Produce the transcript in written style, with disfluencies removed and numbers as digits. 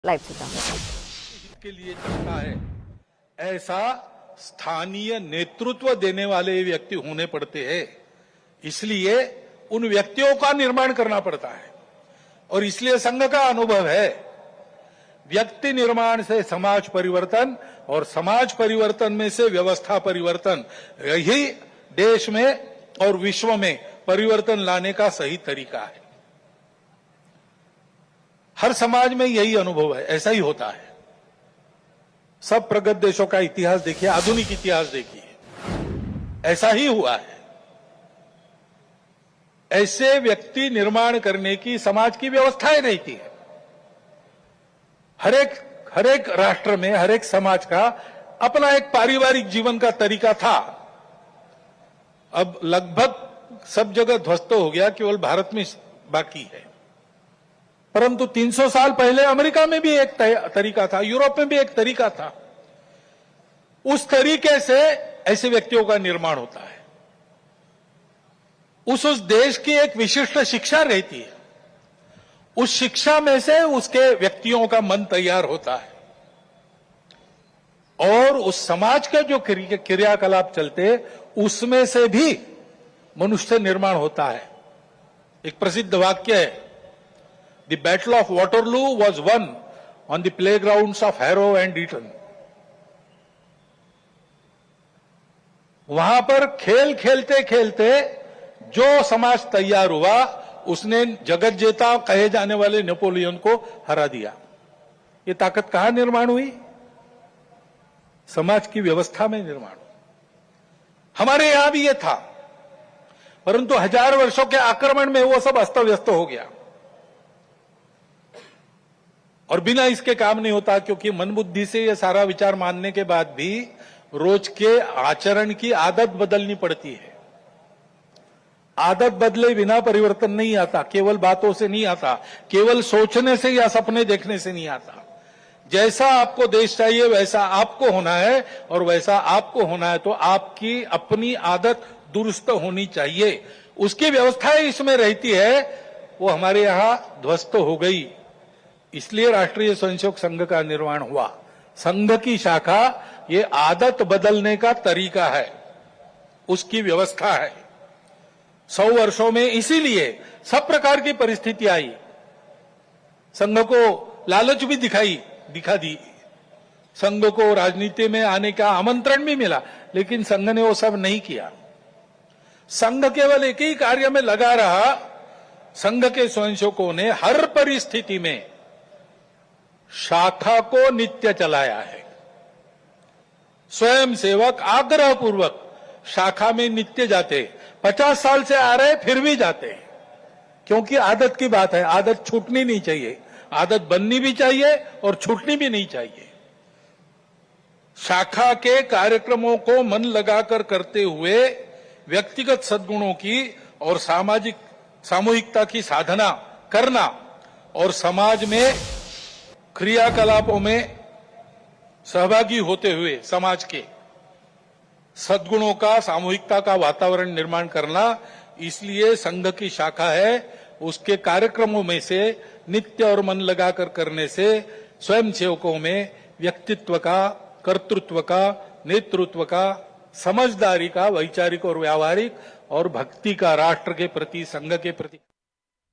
Live से था के लिए चलता है, ऐसा स्थानीय नेतृत्व देने वाले व्यक्ति होने पड़ते हैं। इसलिए उन व्यक्तियों का निर्माण करना पड़ता है और इसलिए संघ का अनुभव है व्यक्ति निर्माण से समाज परिवर्तन और समाज परिवर्तन में से व्यवस्था परिवर्तन, यही देश में और विश्व में परिवर्तन लाने का सही तरीका है। हर समाज में यही अनुभव है, ऐसा ही होता है। सब प्रगत देशों का इतिहास देखिए, आधुनिक इतिहास देखिए, ऐसा ही हुआ है। ऐसे व्यक्ति निर्माण करने की समाज की व्यवस्थाएं रहती है। हर एक राष्ट्र में, हर एक समाज का अपना एक पारिवारिक जीवन का तरीका था। अब लगभग सब जगह ध्वस्त हो गया, केवल भारत में बाकी है। परंतु 300 साल पहले अमेरिका में भी एक तरीका था, यूरोप में भी एक तरीका था। उस तरीके से ऐसे व्यक्तियों का निर्माण होता है। उस देश की एक विशिष्ट शिक्षा रहती है, उस शिक्षा में से उसके व्यक्तियों का मन तैयार होता है और उस समाज के जो क्रियाकलाप चलते उसमें से भी मनुष्य निर्माण होता है। एक प्रसिद्ध वाक्य है, The battle of Waterloo was won on the playgrounds of Harrow and Eton. वहां पर खेल खेलते खेलते जो समाज तैयार हुआ उसने जगत जेता कहे जाने वाले नेपोलियन को हरा दिया। ये ताकत कहां निर्माण हुई? समाज की व्यवस्था में निर्माण। हमारे यहां भी ये था, परंतु 1000 वर्षों के आक्रमण में वो सब अस्त व्यस्त हो गया और बिना इसके काम नहीं होता, क्योंकि मन बुद्धि से ये सारा विचार मानने के बाद भी रोज के आचरण की आदत बदलनी पड़ती है। आदत बदले बिना परिवर्तन नहीं आता, केवल बातों से नहीं आता, केवल सोचने से या सपने देखने से नहीं आता। जैसा आपको देश चाहिए वैसा आपको होना है, और वैसा आपको होना है तो आपकी अपनी आदत दुरुस्त होनी चाहिए। उसकी व्यवस्थाएं इसमें रहती है, वो हमारे यहां ध्वस्त हो गई। इसलिए राष्ट्रीय स्वयंसेवक संघ का निर्माण हुआ। संघ की शाखा ये आदत बदलने का तरीका है, उसकी व्यवस्था है। 100 वर्षों में इसीलिए सब प्रकार की परिस्थिति आई। संघ को लालच भी दिखा दी, संघ को राजनीति में आने का आमंत्रण भी मिला, लेकिन संघ ने वो सब नहीं किया। संघ केवल एक ही कार्य में लगा रहा। संघ के स्वयंसेवकों ने हर परिस्थिति में शाखा को नित्य चलाया है। स्वयं सेवक आग्रह पूर्वक शाखा में नित्य जाते, 50 साल से आ रहे फिर भी जाते, क्योंकि आदत की बात है। आदत छूटनी नहीं चाहिए, आदत बननी भी चाहिए और छूटनी भी नहीं चाहिए। शाखा के कार्यक्रमों को मन लगाकर करते हुए व्यक्तिगत सद्गुणों की और सामूहिकता की साधना करना और समाज में क्रियाकलापों में सहभागी होते हुए समाज के सद्गुणों का, सामूहिकता का वातावरण निर्माण करना, इसलिए संघ की शाखा है। उसके कार्यक्रमों में से नित्य और मन लगाकर करने से स्वयं सेवकों में व्यक्तित्व का, कर्तृत्व का, नेतृत्व का, समझदारी का, वैचारिक और व्यावहारिक और भक्ति का राष्ट्र के प्रति, संघ के प्रति